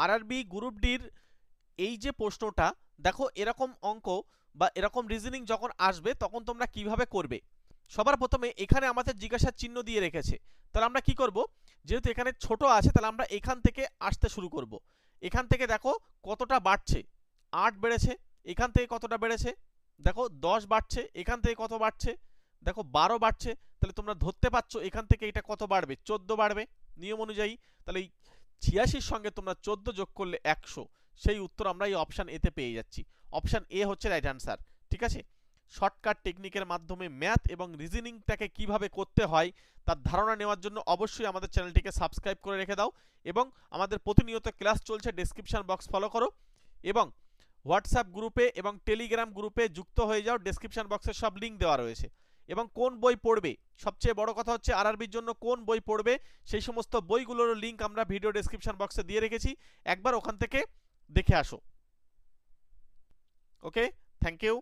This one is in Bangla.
আরআরবি গ্রুপ ডির এই যে প্রশ্নটা দেখো, এরকম অঙ্ক বা এরকম রিজনিং যখন আসবে তখন তোমরা কিভাবে করবে। সবার প্রথমে এখানে আমাদের জিজ্ঞাসার চিহ্ন দিয়ে রেখেছে, তাহলে আমরা কি করব, যেহেতু এখানে ছোট আছে তাহলে আমরা এখান থেকে আসতে শুরু করব। এখান থেকে দেখো কতটা বাড়ছে, 8 বেড়েছে। এখান থেকে কতটা বেড়েছে, দেখো 10 বাড়ছে। এখান থেকে কত বাড়ছে, দেখো 12 বাড়ছে। তাহলে তোমরা ধরতে পারছো এখান থেকে এটা কত বাড়বে, 14 বাড়বে নিয়ম অনুযায়ী। তাহলে এই 86 সঙ্গে তোমরা 14 যোগ করলে 100, সেই উত্তর আমরা এই অপশান এতে পেয়ে যাচ্ছি। অপশান এ হচ্ছে রাইট অ্যান্সার। ঠিক আছে, শর্টকাট টেকনিকের মাধ্যমে ম্যাথ এবং রিজনিংটাকে কিভাবে করতে হয় তার ধারণা নেওয়ার জন্য অবশ্যই আমাদের চ্যানেলটিকে সাবস্ক্রাইব করে রেখে দাও, এবং আমাদের প্রতিনিয়ত ক্লাস চলছে, ডেসক্রিপশন বক্স ফলো করো, এবং হোয়াটসঅ্যাপ গ্রুপে এবং টেলিগ্রাম গ্রুপে যুক্ত হয়ে যাও। ডেসক্রিপশন বক্সে সব লিঙ্ক দেওয়া রয়েছে। এবং কোন বই পড়বে, সবচেয়ে বড় কথা হচ্ছে আরআরবির জন্য কোন বই পড়বে, সেই সমস্ত বইগুলোর লিঙ্ক আমরা ভিডিও ডেসক্রিপশন বক্সে দিয়ে রেখেছি, একবার ওখান থেকে দেখে আসো। ওকে, থ্যাংক ইউ।